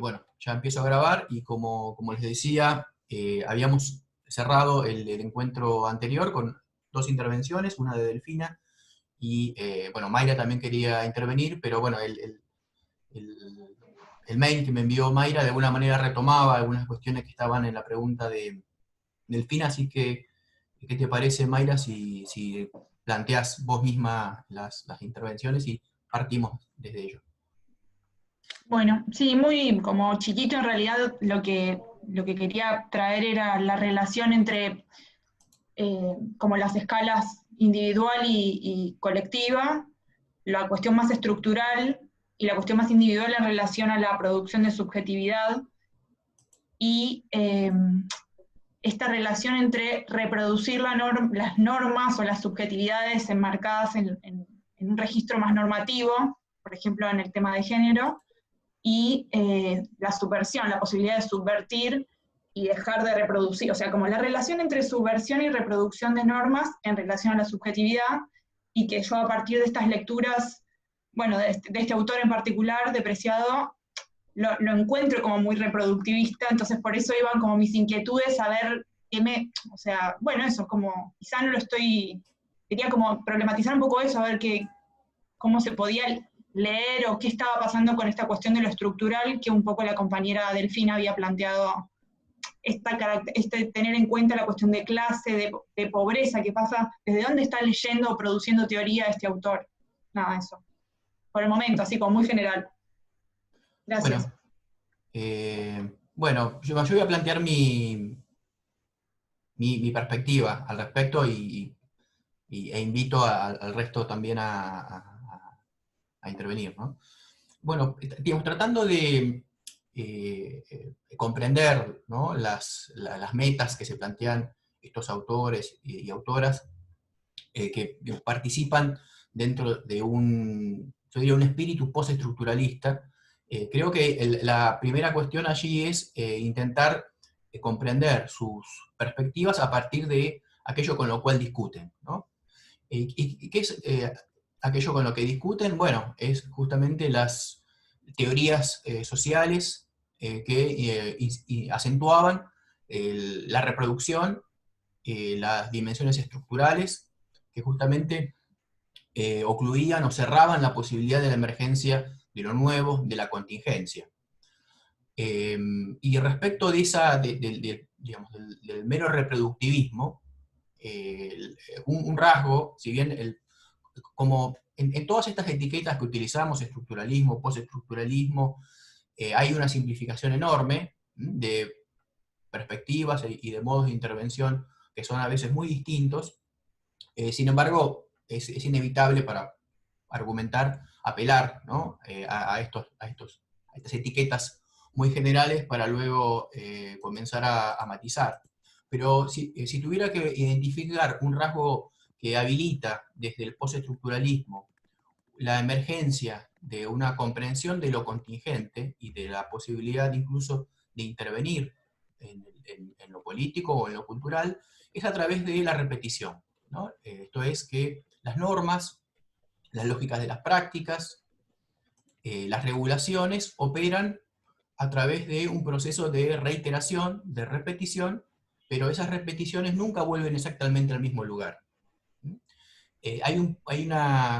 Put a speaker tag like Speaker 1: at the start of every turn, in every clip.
Speaker 1: bueno, ya empiezo a grabar y como les decía, habíamos cerrado el encuentro anterior con dos intervenciones, una de Delfina y, bueno, Mayra también quería intervenir, pero bueno, el- el mail que me envió Mayra de alguna manera retomaba algunas cuestiones que estaban en la pregunta de Delfina, así que, ¿qué te parece, Mayra, si planteas vos misma las intervenciones y partimos desde ello?
Speaker 2: Bueno, sí, muy como chiquito en realidad lo que quería traer era la relación entre como las escalas individual y colectiva, la cuestión más estructural y la cuestión más individual en relación a la producción de subjetividad y esta relación entre reproducir las normas o las subjetividades enmarcadas en un registro más normativo, por ejemplo en el tema de género, y la subversión, la posibilidad de subvertir y dejar de reproducir, o sea, como la relación entre subversión y reproducción de normas en relación a la subjetividad, y que yo a partir de estas lecturas, bueno, de este autor en particular, de Preciado, lo encuentro como muy reproductivista, entonces por eso iban como mis inquietudes a ver o sea, bueno, eso, como quizá no lo estoy, quería como problematizar un poco eso, a ver cómo se podía leer o qué estaba pasando con esta cuestión de lo estructural que un poco la compañera Delfina había planteado, tener en cuenta la cuestión de clase, de pobreza, que pasa, desde dónde está leyendo o produciendo teoría este autor. Nada, eso. Por el momento, así como muy general. Gracias.
Speaker 1: Bueno, bueno, yo voy a plantear mi perspectiva al respecto e invito al resto también a intervenir, ¿no? Bueno, digamos, tratando de comprender, ¿no?, las metas que se plantean estos autores y autoras que digamos, participan dentro de yo diría, un espíritu postestructuralista. Creo que la primera cuestión allí es intentar comprender sus perspectivas a partir de aquello con lo cual discuten, ¿no? ¿Y qué es aquello con lo que discuten? Bueno, es justamente las teorías sociales que acentuaban la reproducción, las dimensiones estructurales, que justamente ocluían o cerraban la posibilidad de la emergencia de lo nuevo, de la contingencia. Y respecto de digamos, del mero reproductivismo, un rasgo, si bien como en todas estas etiquetas que utilizamos, estructuralismo, postestructuralismo, hay una simplificación enorme de perspectivas y de modos de intervención que son a veces muy distintos. Sin embargo, es inevitable para argumentar, apelar, ¿no?, a estas etiquetas muy generales para luego comenzar a matizar. Pero si tuviera que identificar un rasgo que habilita desde el postestructuralismo la emergencia de una comprensión de lo contingente y de la posibilidad incluso de intervenir en lo político o en lo cultural, es a través de la repetición, ¿no? Esto es que las normas, las lógicas de las prácticas, las regulaciones operan a través de un proceso de reiteración, de repetición, pero esas repeticiones nunca vuelven exactamente al mismo lugar.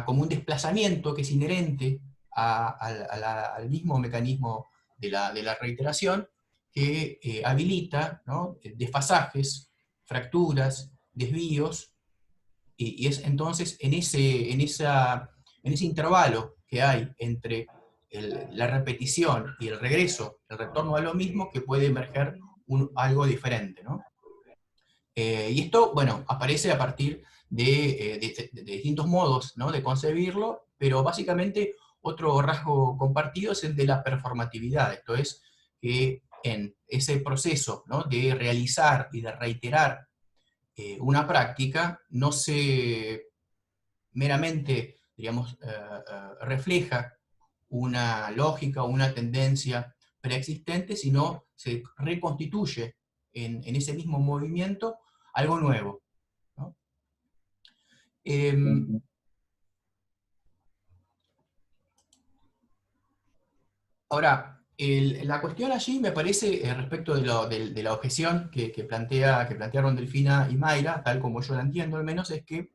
Speaker 1: Como un desplazamiento que es inherente al mismo mecanismo de la reiteración que habilita, ¿no?, desfasajes, fracturas, desvíos, y es entonces en ese intervalo que hay entre la repetición y el regreso, el retorno a lo mismo, que puede emerger algo diferente, ¿no? Y esto, bueno, aparece a partir de distintos modos, ¿no?, de concebirlo, pero básicamente otro rasgo compartido es el de la performatividad, esto es, que en ese proceso, ¿no?, de realizar y de reiterar una práctica, no se meramente, digamos, refleja una lógica o una tendencia preexistente, sino se reconstituye en ese mismo movimiento algo nuevo, ¿no? Eh, Ahora, La cuestión allí me parece, respecto de la objeción que plantearon Delfina y Mayra, tal como yo la entiendo al menos, es que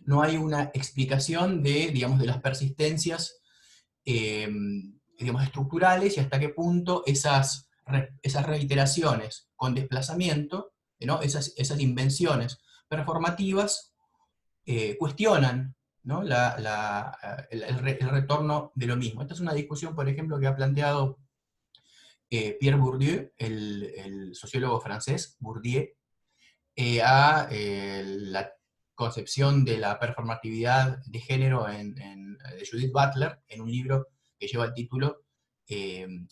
Speaker 1: no hay una explicación de, digamos, de las persistencias, digamos, estructurales, y hasta qué punto esas reiteraciones con desplazamiento, ¿no? Esas invenciones performativas, cuestionan, ¿no? El retorno de lo mismo. Esta es una discusión, por ejemplo, que ha planteado Pierre Bourdieu, el sociólogo francés Bourdieu, la concepción de la performatividad de género de Judith Butler, en un libro que lleva el título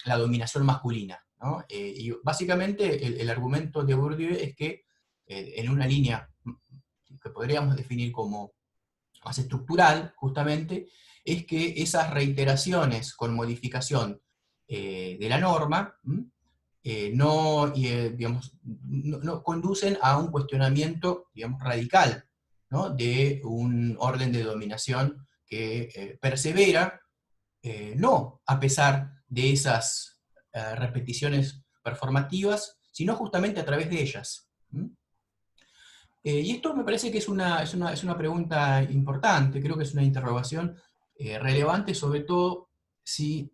Speaker 1: La dominación masculina, ¿no? Y básicamente el argumento de Bourdieu es que, en una línea que podríamos definir como más estructural, justamente, es que esas reiteraciones con modificación de la norma, no, digamos, no conducen a un cuestionamiento, digamos, radical, ¿no? De un orden de dominación que persevera, no a pesar de esas repeticiones performativas, sino justamente a través de ellas. Y esto me parece que es una pregunta importante, creo que es una interrogación relevante, sobre todo si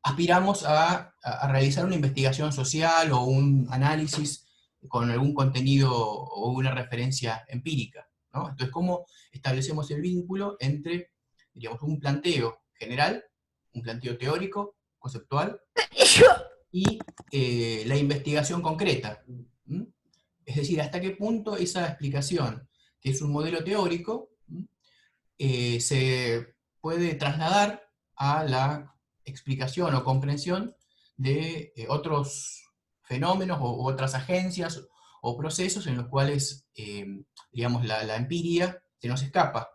Speaker 1: aspiramos a realizar una investigación social o un análisis con algún contenido o una referencia empírica, ¿no? Entonces, ¿cómo establecemos el vínculo entre, digamos, un planteo general, un planteo teórico, conceptual, y la investigación concreta? ¿Mm? Es decir, hasta qué punto esa explicación, que es un modelo teórico, se puede trasladar a la explicación o comprensión de otros fenómenos o otras agencias o procesos en los cuales, digamos, la empiria se nos escapa,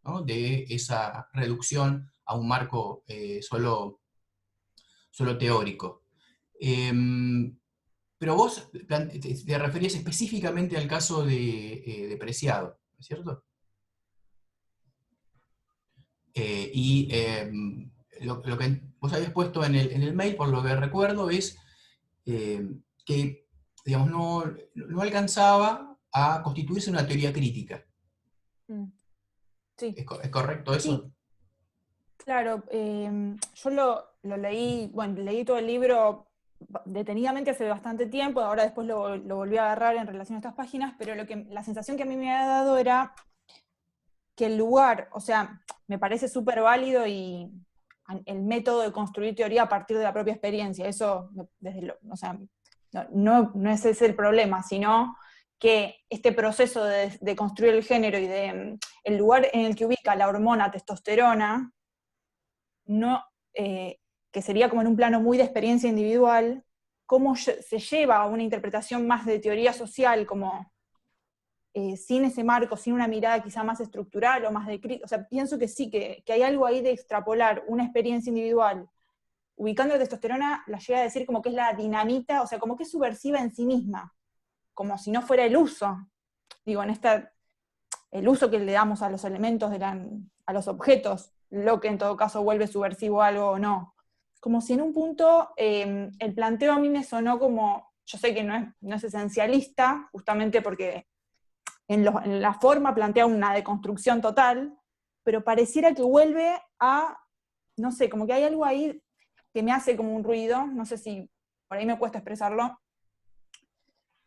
Speaker 1: ¿no? De esa reducción a un marco solo teórico. Pero vos te referías específicamente al caso de Preciado, ¿no es cierto? Lo que vos habías puesto en el mail, por lo que recuerdo, es que, digamos, no alcanzaba a constituirse una teoría crítica.
Speaker 3: Sí.
Speaker 1: ¿Es correcto eso?
Speaker 3: Sí, claro. Yo lo leí, bueno, leí todo el libro detenidamente hace bastante tiempo, ahora después lo volví a agarrar en relación a estas páginas, pero la sensación que a mí me ha dado era que el lugar, o sea, me parece súper válido y el método de construir teoría a partir de la propia experiencia, eso, o sea, no es ese el problema, sino que este proceso de construir el género y el lugar en el que ubica la hormona testosterona, que sería como en un plano muy de experiencia individual, cómo se lleva a una interpretación más de teoría social, como sin ese marco, sin una mirada quizá más estructural o más de crítica. O sea, pienso que sí, que hay algo ahí de extrapolar una experiencia individual, ubicando la testosterona, la llega a decir como que es la dinamita, o sea, como que es subversiva en sí misma, como si no fuera el uso. Digo, el uso que le damos a los elementos, a los objetos, lo que en todo caso vuelve subversivo algo o no. Como si en un punto el planteo a mí me sonó como, yo sé que no es esencialista, justamente porque en la forma plantea una deconstrucción total, pero pareciera que vuelve a, no sé, como que hay algo ahí que me hace como un ruido, no sé si por ahí me cuesta expresarlo,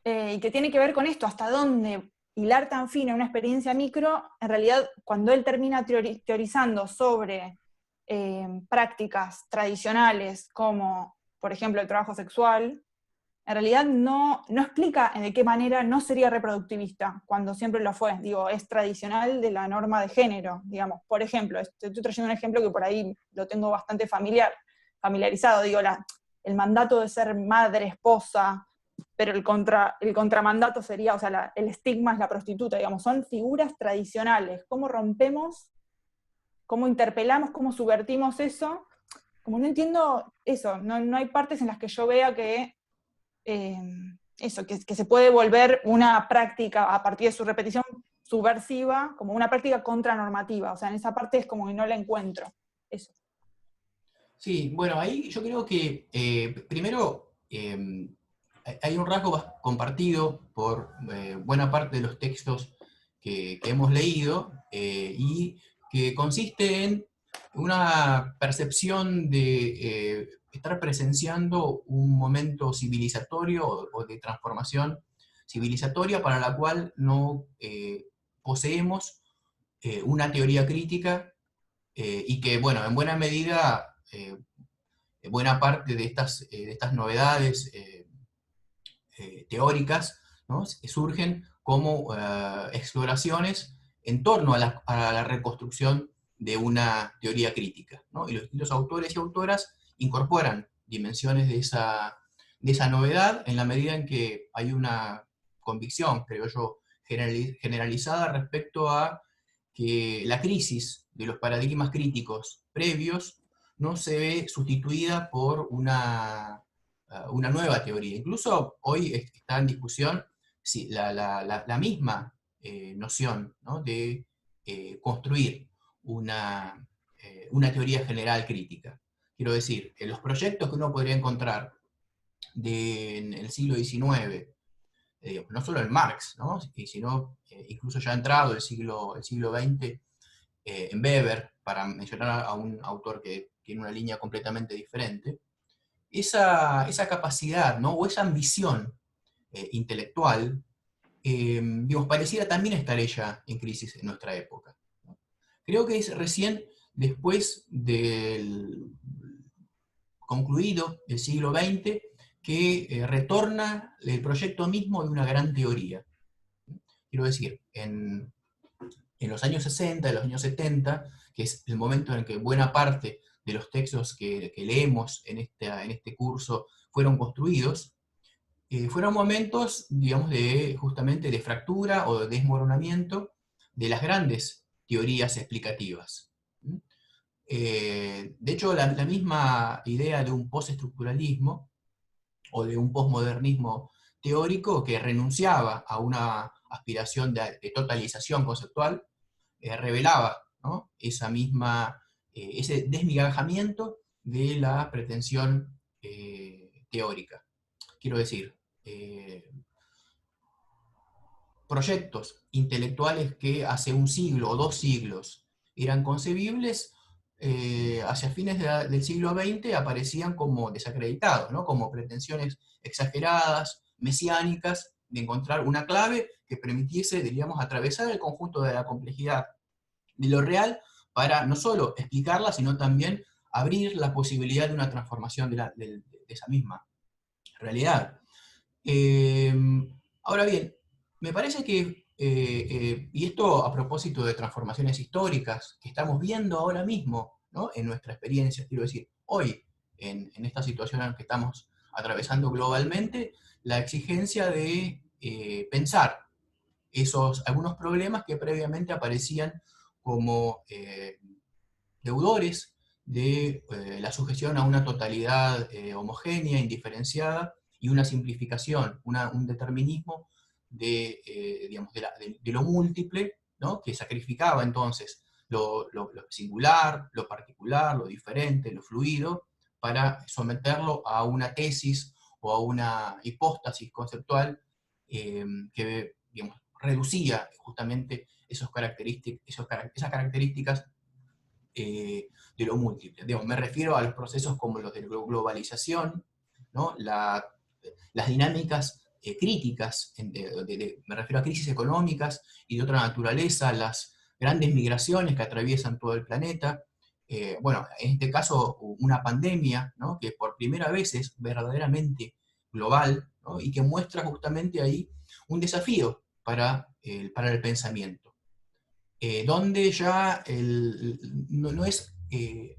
Speaker 3: y que tiene que ver con esto, hasta dónde hilar tan fino una experiencia micro, en realidad cuando él termina teorizando sobre prácticas tradicionales como, por ejemplo, el trabajo sexual, en realidad no explica de qué manera no sería reproductivista, cuando siempre lo fue. Digo, es tradicional de la norma de género, digamos. Por ejemplo, estoy trayendo un ejemplo que por ahí lo tengo bastante familiarizado. Digo, el mandato de ser madre, esposa, pero el contramandato sería, o sea, el estigma es la prostituta, digamos. Son figuras tradicionales. ¿Cómo rompemos, cómo interpelamos, cómo subvertimos eso? Como no entiendo eso, no hay partes en las que yo vea que que se puede volver una práctica a partir de su repetición subversiva, como una práctica contranormativa. O sea, en esa parte es como que no la encuentro. Eso.
Speaker 1: Sí, bueno, ahí yo creo que primero hay un rasgo compartido por buena parte de los textos que hemos leído y que consiste en una percepción de estar presenciando un momento civilizatorio o de transformación civilizatoria para la cual no poseemos una teoría crítica y que, bueno, en buena medida, buena parte de estas novedades teóricas, ¿no? Surgen como exploraciones en torno a la reconstrucción de una teoría crítica, ¿no? Y los distintos autores y autoras incorporan dimensiones de esa novedad en la medida en que hay una convicción, creo yo, generalizada respecto a que la crisis de los paradigmas críticos previos no se ve sustituida por una nueva teoría. Incluso hoy está en discusión si la misma noción, ¿no?, de construir una teoría general crítica. Quiero decir, en los proyectos que uno podría encontrar en el siglo XIX, no solo en Marx, ¿no?, sino incluso ya entrado el siglo XX, en Weber, para mencionar a un autor que tiene una línea completamente diferente, esa capacidad, ¿no?, o esa ambición intelectual, digamos, pareciera también estar ella en crisis en nuestra época, ¿no? Creo que es recién después del concluido el siglo XX que retorna el proyecto mismo de una gran teoría. Quiero decir, en los años 60, en los años 70, que es el momento en el que buena parte de los textos que leemos en este curso fueron construidos, fueron momentos, digamos, justamente de fractura o de desmoronamiento de las grandes teorías explicativas. De hecho, la misma idea de un postestructuralismo o de un posmodernismo teórico que renunciaba a una aspiración de totalización conceptual, revelaba, ¿no?, ese desmigajamiento de la pretensión teórica. Quiero decir, proyectos intelectuales que hace un siglo o 2 siglos eran concebibles, hacia fines del siglo XX aparecían como desacreditados, ¿no?, como pretensiones exageradas, mesiánicas, de encontrar una clave que permitiese, diríamos, atravesar el conjunto de la complejidad de lo real para no solo explicarla, sino también abrir la posibilidad de una transformación de esa misma realidad. Ahora bien, me parece que, y esto a propósito de transformaciones históricas que estamos viendo ahora mismo, ¿no?, en nuestra experiencia, quiero decir, hoy, en esta situación en la que estamos atravesando globalmente, la exigencia de pensar algunos problemas que previamente aparecían como deudores de la sujeción a una totalidad homogénea, indiferenciada, y una simplificación, un determinismo digamos, de lo múltiple, ¿no?, que sacrificaba entonces lo singular, lo particular, lo diferente, lo fluido, para someterlo a una tesis o a una hipóstasis conceptual que, digamos, reducía justamente esas características de lo múltiple. Digamos, me refiero a los procesos como los de globalización, ¿no?, las dinámicas críticas, me refiero a crisis económicas y de otra naturaleza, las grandes migraciones que atraviesan todo el planeta. Bueno, en este caso, una pandemia, ¿no?, que por primera vez es verdaderamente global, ¿no?, y que muestra justamente ahí un desafío para el pensamiento, donde ya no es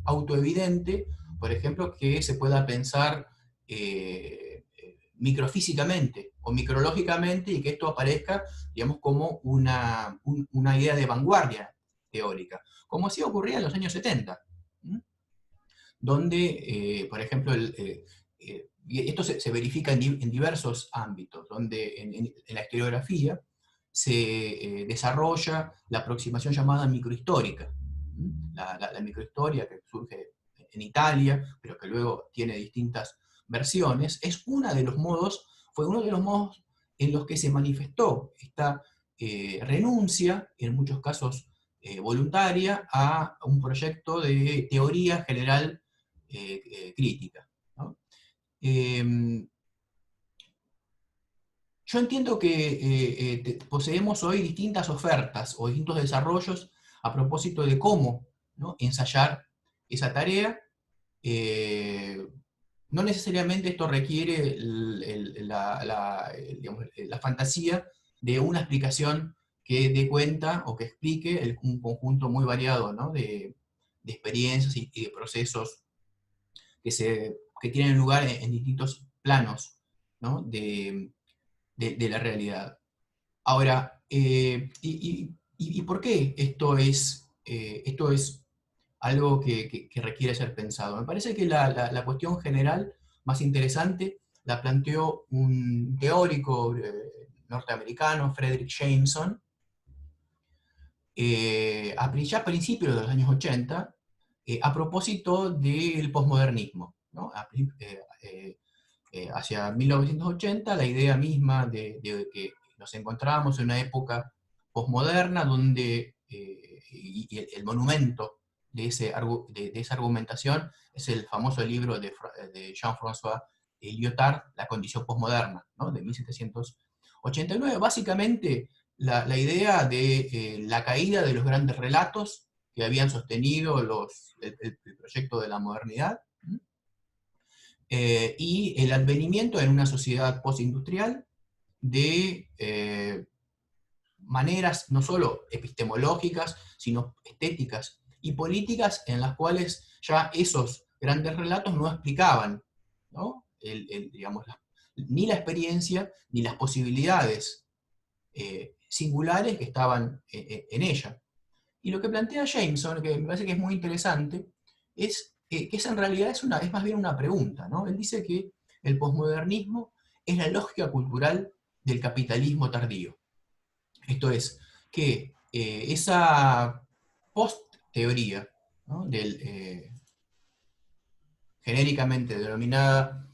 Speaker 1: autoevidente, por ejemplo, que se pueda pensar microfísicamente o micrológicamente y que esto aparezca, digamos, como una idea de vanguardia teórica, como sí ocurría en los años 70, donde, por ejemplo, y esto se verifica en diversos ámbitos, donde en la historiografía se desarrolla la aproximación llamada microhistórica. La microhistoria que surge en Italia, pero que luego tiene distintas versiones, fue uno de los modos en los que se manifestó esta renuncia, en muchos casos voluntaria, a un proyecto de teoría general crítica, ¿no? Yo entiendo que poseemos hoy distintas ofertas o distintos desarrollos a propósito de cómo, ¿no?, ensayar esa tarea. No necesariamente esto requiere la fantasía de una explicación que dé cuenta o que explique un conjunto muy variado, ¿no?, de experiencias y de procesos que tienen lugar en distintos planos, ¿no?, de la realidad. Ahora, ¿y por qué esto es algo que requiere ser pensado? Me parece que la cuestión general más interesante la planteó un teórico norteamericano, Frederick Jameson, ya a principios de los años 80, a propósito del posmodernismo, ¿no? Hacia 1980, la idea misma de que nos encontrábamos en una época posmoderna donde y el monumento de esa argumentación es el famoso libro de Jean-François Lyotard, La condición posmoderna, ¿no?, de 1789. Básicamente, la idea de la caída de los grandes relatos que habían sostenido el proyecto de la modernidad, y el advenimiento en una sociedad postindustrial de maneras no solo epistemológicas, sino estéticas y políticas en las cuales ya esos grandes relatos no explicaban, ¿no?, digamos, ni la experiencia ni las posibilidades singulares que estaban en ella. Y lo que plantea Jameson, que me parece que es muy interesante, es que esa en realidad es más bien una pregunta, ¿no? Él dice que el posmodernismo es la lógica cultural del capitalismo tardío. Esto es, que esa post-teoría, ¿no?, genéricamente denominada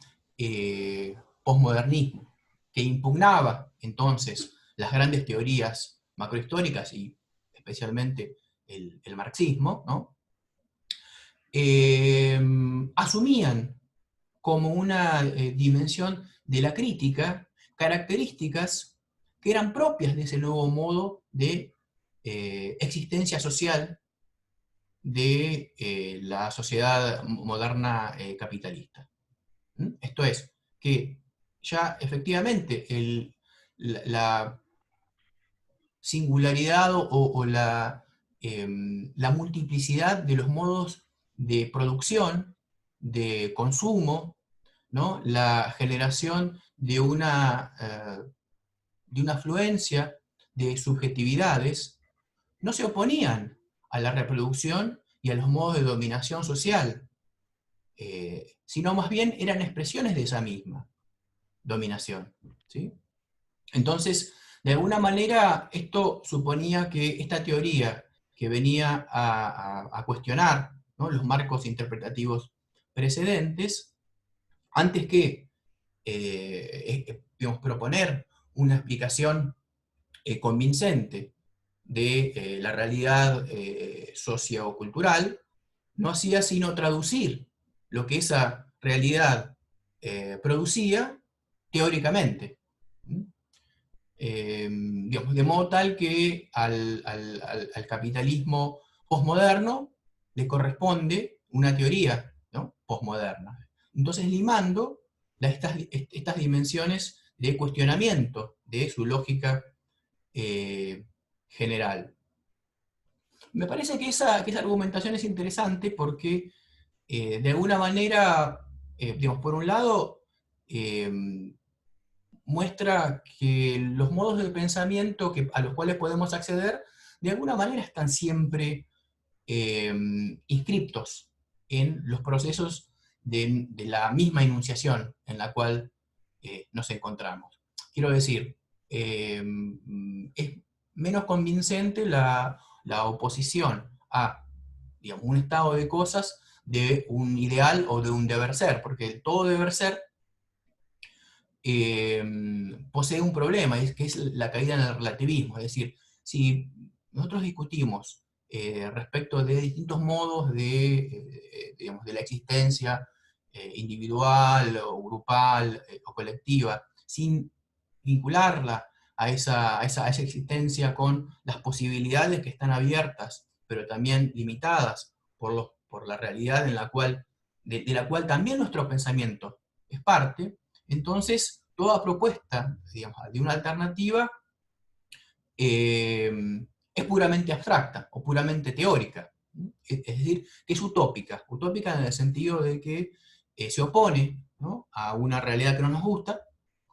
Speaker 1: posmodernismo, que impugnaba entonces las grandes teorías macrohistóricas y especialmente el marxismo, ¿no?, asumían como una dimensión de la crítica características que eran propias de ese nuevo modo de existencia social de la sociedad moderna capitalista. Esto es, que ya efectivamente la singularidad o la multiplicidad de los modos de producción, de consumo, ¿no?, la generación de una afluencia de subjetividades, no se oponían a la reproducción y a los modos de dominación social, sino más bien eran expresiones de esa misma dominación, ¿sí? Entonces, de alguna manera, esto suponía que esta teoría que venía a cuestionar, ¿no?, los marcos interpretativos precedentes, antes que digamos, proponer una explicación convincente de la realidad sociocultural, no hacía sino traducir lo que esa realidad producía teóricamente. Digamos, de modo tal que al capitalismo posmoderno le corresponde una teoría, ¿no?, posmoderna. Entonces, limando estas dimensiones de cuestionamiento de su lógica general. Me parece que esa argumentación es interesante porque, de alguna manera, digamos, por un lado, muestra que los modos de pensamiento a los cuales podemos acceder, de alguna manera están siempre inscriptos en los procesos de la misma enunciación en la cual nos encontramos. Quiero decir, es menos convincente la oposición a, digamos, un estado de cosas de un ideal o de un deber ser, porque todo deber ser posee un problema, que es la caída en el relativismo. Es decir, si nosotros discutimos respecto de distintos modos digamos, de la existencia individual o grupal o colectiva, sin vincularla a esa existencia con las posibilidades que están abiertas, pero también limitadas por la realidad en la cual, de la cual también nuestro pensamiento es parte. Entonces toda propuesta, digamos, de una alternativa es puramente abstracta o puramente teórica. Es decir, que es utópica. Utópica en el sentido de que se opone, ¿no?, a una realidad que no nos gusta,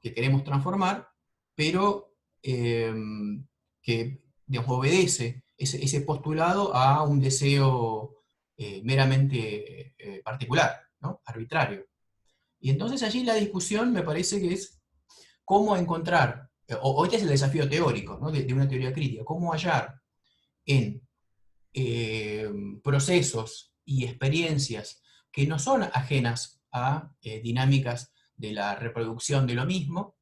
Speaker 1: que queremos transformar, pero que, digamos, obedece ese postulado a un deseo meramente particular, ¿no?, arbitrario. Y entonces allí la discusión me parece que es cómo encontrar, o este es el desafío teórico, ¿no?, de una teoría crítica, cómo hallar en procesos y experiencias que no son ajenas a dinámicas de la reproducción de lo mismo,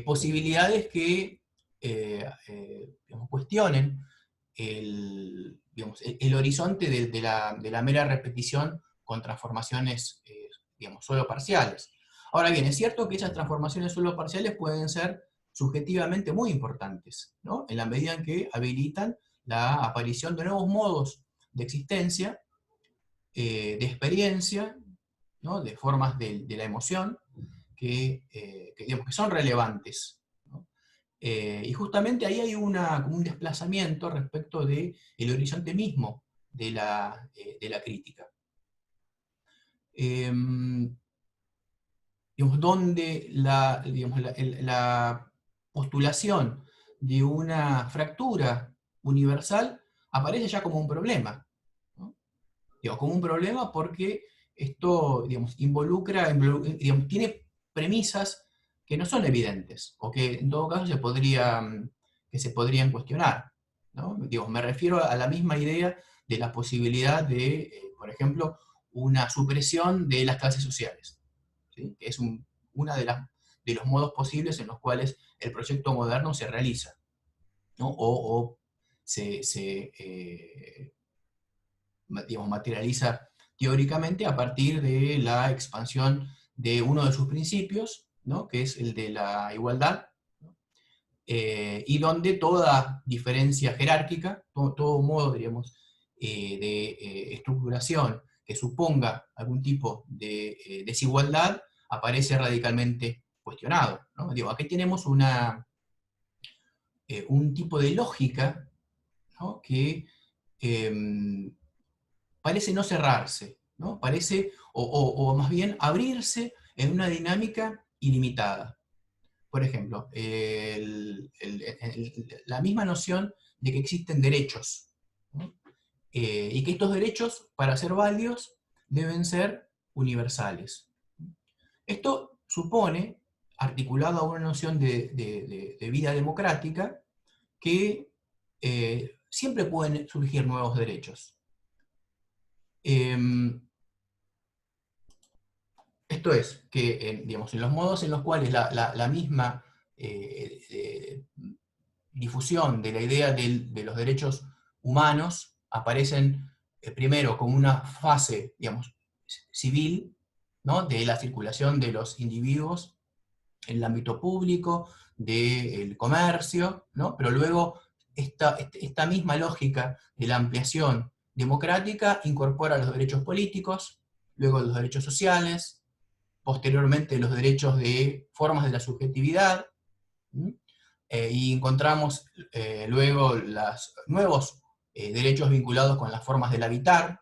Speaker 1: posibilidades que digamos, cuestionen el horizonte de la mera repetición con transformaciones digamos, solo parciales. Ahora bien, es cierto que esas transformaciones solo parciales pueden ser subjetivamente muy importantes, ¿no?, en la medida en que habilitan la aparición de nuevos modos de existencia, de experiencia, ¿no?, de formas de la emoción, digamos, que son relevantes, ¿no? Y justamente ahí hay como un desplazamiento respecto del horizonte mismo de la crítica. Digamos, donde digamos, la postulación de una fractura universal aparece ya como un problema, ¿no? Digo, como un problema porque esto, digamos, digamos, tiene premisas que no son evidentes, o que en todo caso que se podrían cuestionar, ¿no? Digo, me refiero a la misma idea de la posibilidad de, por ejemplo, una supresión de las clases sociales, ¿sí?, que es uno de los modos posibles en los cuales el proyecto moderno se realiza, ¿no?, o digamos, materializa teóricamente a partir de la expansión de uno de sus principios, ¿no?, que es el de la igualdad, ¿no?, y donde toda diferencia jerárquica, todo modo, diríamos, de estructuración que suponga algún tipo de desigualdad, aparece radicalmente cuestionado, ¿no? Digo, aquí tenemos un tipo de lógica, ¿no?, que parece no cerrarse, ¿no? Parece, o más bien abrirse en una dinámica ilimitada. Por ejemplo, la misma noción de que existen derechos, ¿no?, y que estos derechos, para ser válidos, deben ser universales. Esto supone, articulado a una noción de vida democrática, que siempre pueden surgir nuevos derechos. Esto es, que digamos, en los modos en los cuales la misma difusión de la idea de los derechos humanos aparecen primero como una fase, digamos, civil, ¿no?, de la circulación de los individuos en el ámbito público, del comercio, ¿no?, pero luego esta misma lógica de la ampliación democrática incorpora los derechos políticos, luego los derechos sociales, posteriormente los derechos de formas de la subjetividad, y encontramos luego los nuevos derechos vinculados con las formas del habitar.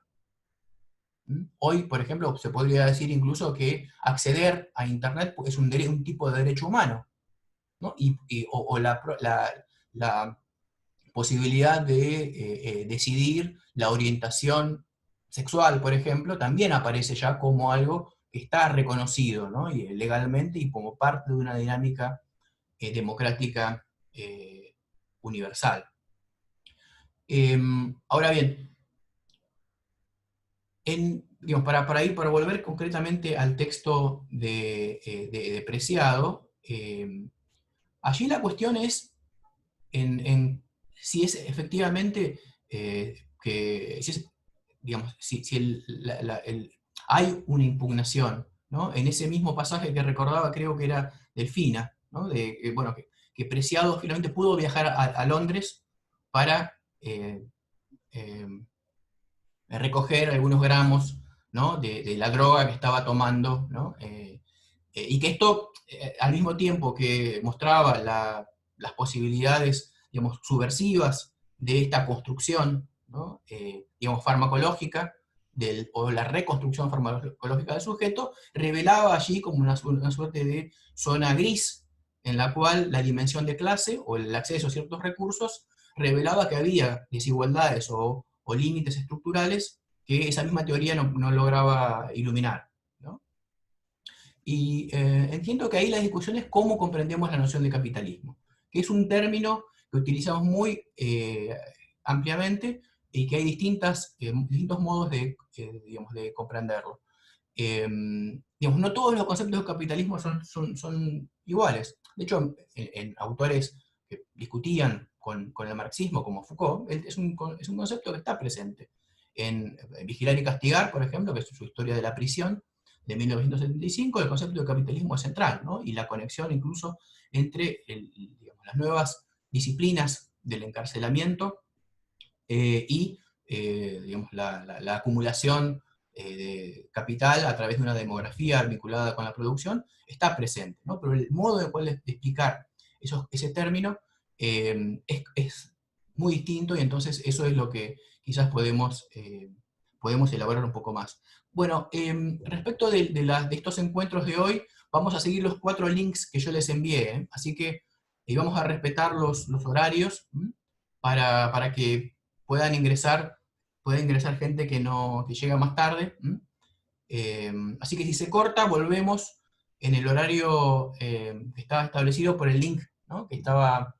Speaker 1: Hoy, por ejemplo, se podría decir incluso que acceder a Internet es un tipo de derecho humano, ¿no? O la posibilidad de decidir la orientación sexual, por ejemplo, también aparece ya como algo que está reconocido, ¿no?, y legalmente y como parte de una dinámica democrática universal. Ahora bien, digamos, para volver concretamente al texto de Preciado, allí la cuestión es en si es efectivamente digamos, si hay una impugnación, ¿no? En ese mismo pasaje que recordaba, creo que era Delfina, ¿no? Bueno, que Preciado finalmente pudo viajar a Londres para eh, recoger algunos gramos, ¿no? de la droga que estaba tomando, ¿no? Y que esto, al mismo tiempo que mostraba las posibilidades, digamos, subversivas de esta construcción, ¿no? Digamos, farmacológica, o la reconstrucción farmacológica del sujeto, revelaba allí como una suerte de zona gris, en la cual la dimensión de clase, o el acceso a ciertos recursos, revelaba que había desigualdades o límites estructurales que esa misma teoría no lograba iluminar, ¿no? Y entiendo que ahí la discusión es cómo comprendemos la noción de capitalismo, que es un término que utilizamos muy ampliamente y que hay distintos modos digamos, de comprenderlo. Digamos, no todos los conceptos de capitalismo son iguales. De hecho, en autores que discutían con el marxismo, como Foucault, es un concepto que está presente. En Vigilar y Castigar, por ejemplo, que es su historia de la prisión, de 1975, el concepto de capitalismo es central, ¿no? Y la conexión incluso entre digamos, las nuevas disciplinas del encarcelamiento y digamos, la acumulación de capital a través de una demografía vinculada con la producción, está presente, ¿no? Pero el modo de explicar ese término es muy distinto, y entonces eso es lo que quizás podemos elaborar un poco más. Bueno, respecto de estos encuentros de hoy, vamos a seguir los 4 links que yo les envié, ¿eh? Así que vamos a respetar los horarios para que pueda ingresar gente que llega más tarde. Así que si se corta, volvemos en el horario que estaba establecido por el link, ¿no? Que estaba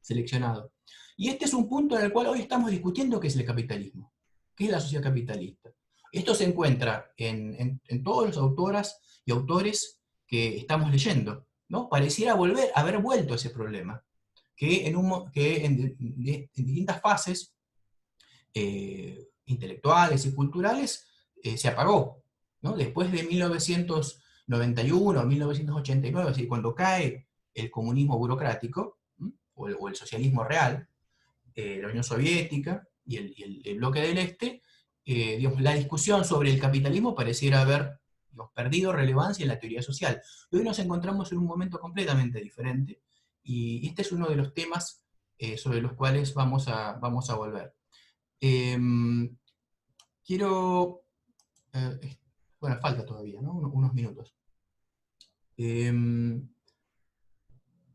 Speaker 1: seleccionado. Y este es un punto en el cual hoy estamos discutiendo qué es el capitalismo, qué es la sociedad capitalista. Esto se encuentra en todas las autoras y autores que estamos leyendo, ¿no? Pareciera haber vuelto a ese problema, que en distintas fases intelectuales y culturales se apagó, ¿no? Después de 1991, 1989, es decir, cuando cae el comunismo burocrático, o el socialismo real, la Unión Soviética y el bloque del Este, digamos, la discusión sobre el capitalismo pareciera haber, digamos, perdido relevancia en la teoría social. Y hoy nos encontramos en un momento completamente diferente, y este es uno de los temas sobre los cuales vamos a volver. Quiero... bueno, falta todavía, ¿no? Unos minutos.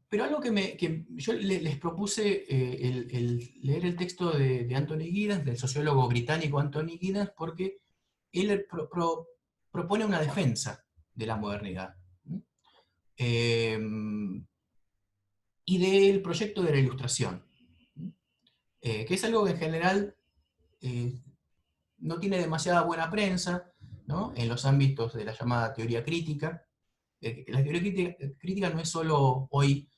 Speaker 1: Pero algo que yo les propuse leer el texto de Anthony Giddens, del sociólogo británico Anthony Giddens, porque él propone una defensa de la modernidad. Y del proyecto de la Ilustración, que es algo que en general no tiene demasiada buena prensa, ¿no? En los ámbitos de la llamada teoría crítica. La teoría crítica no es solo hoy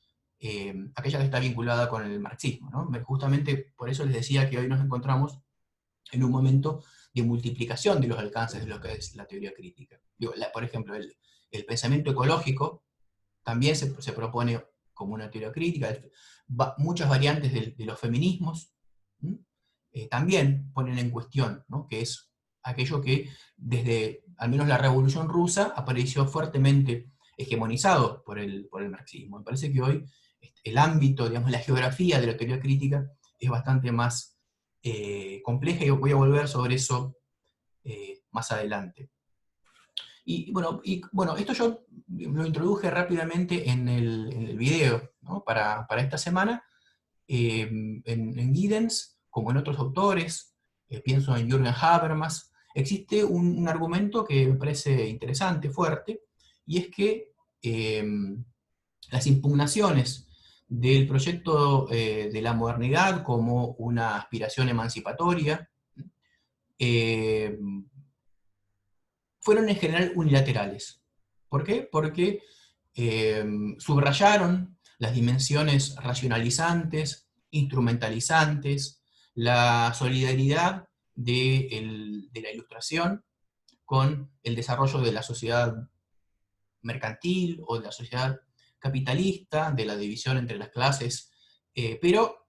Speaker 1: aquella que está vinculada con el marxismo, ¿no? Justamente por eso les decía que hoy nos encontramos en un momento de multiplicación de los alcances de lo que es la teoría crítica. Por ejemplo, el pensamiento ecológico también se propone como una teoría crítica. Muchas variantes de los feminismos también ponen en cuestión, ¿no? Que es aquello que desde al menos la Revolución Rusa apareció fuertemente hegemonizado por el marxismo. Me parece que hoy el ámbito, digamos, la geografía de la teoría crítica es bastante más compleja, y voy a volver sobre eso más adelante. Y bueno, esto yo lo introduje rápidamente en el video, ¿no? para esta semana. En Giddens, como en otros autores, pienso en Jürgen Habermas, existe un argumento que me parece interesante, fuerte, y es que las impugnaciones del proyecto de la modernidad como una aspiración emancipatoria fueron en general unilaterales. ¿Por qué? Porque subrayaron las dimensiones racionalizantes, instrumentalizantes, la solidaridad de la Ilustración con el desarrollo de la sociedad mercantil o de la sociedad capitalista, de la división entre las clases, pero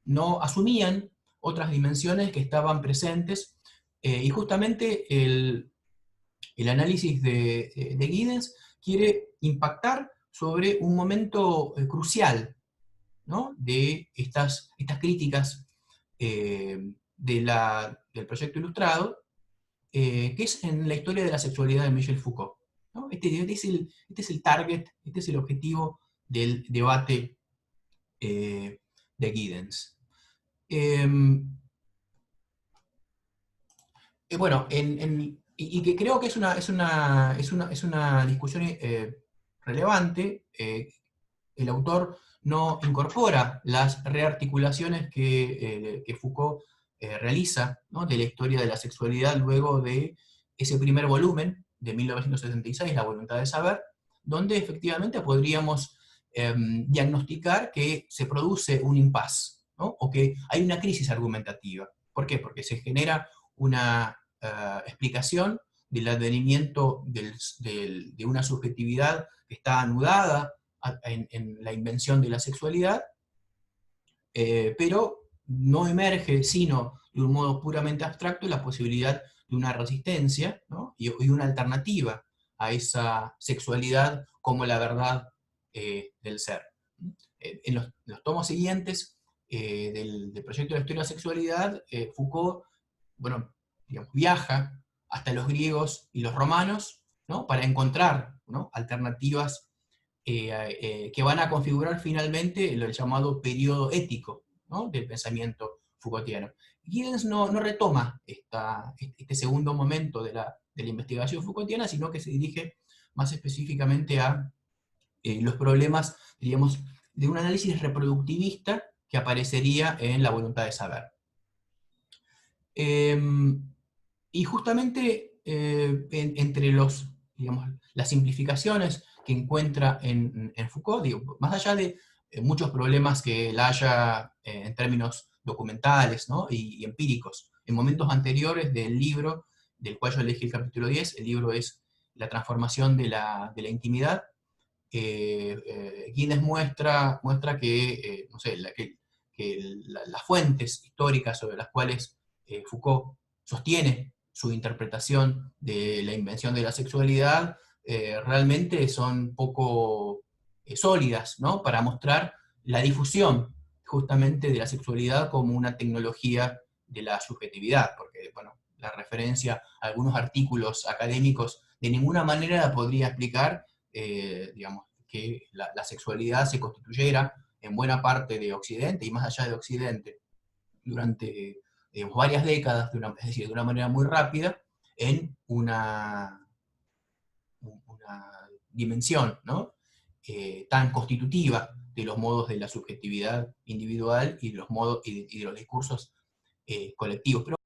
Speaker 1: no asumían otras dimensiones que estaban presentes, y justamente el análisis de Giddens quiere impactar sobre un momento crucial, ¿no?, de estas críticas del proyecto ilustrado, que es en la historia de la sexualidad de Michel Foucault, ¿no? Este es el target, este es el objetivo del debate de Giddens. Bueno, y que creo que es una discusión relevante. El autor no incorpora las rearticulaciones que Foucault realiza, ¿no?, de la historia de la sexualidad luego de ese primer volumen de 1976, La voluntad de saber, donde efectivamente podríamos diagnosticar que se produce un impasse, ¿no?, o que hay una crisis argumentativa. ¿Por qué? Porque se genera una explicación del advenimiento de una subjetividad que está anudada en la invención de la sexualidad, pero no emerge sino de un modo puramente abstracto la posibilidad de una resistencia, ¿no?, y una alternativa a esa sexualidad como la verdad del ser. En los tomos siguientes del proyecto de la historia de la sexualidad, Foucault, bueno, digamos, viaja hasta los griegos y los romanos, ¿no?, para encontrar, ¿no?, alternativas que van a configurar finalmente el llamado periodo ético, ¿no?, del pensamiento Foucaultiano. Giddens no retoma este segundo momento de la investigación Foucaultiana, sino que se dirige más específicamente a los problemas, diríamos, de un análisis reproductivista que aparecería en La voluntad de saber. Y justamente entre digamos, las simplificaciones que encuentra en Foucault, digo, más allá de muchos problemas que él haya en términos documentales, ¿no?, y empíricos, en momentos anteriores del libro, del cual yo elegí el capítulo 10, el libro es La transformación de la intimidad. Giddens muestra que, no sé, las fuentes históricas sobre las cuales Foucault sostiene su interpretación de la invención de la sexualidad realmente son poco sólidas, ¿no?, para mostrar la difusión justamente de la sexualidad como una tecnología de la subjetividad, porque, bueno, la referencia a algunos artículos académicos de ninguna manera podría explicar, digamos, que la sexualidad se constituyera en buena parte de Occidente, y más allá de Occidente, durante varias décadas, es decir, de una manera muy rápida, en una dimensión, ¿no?, tan constitutiva de los modos de la subjetividad individual y de los modos y de los discursos colectivos. Pero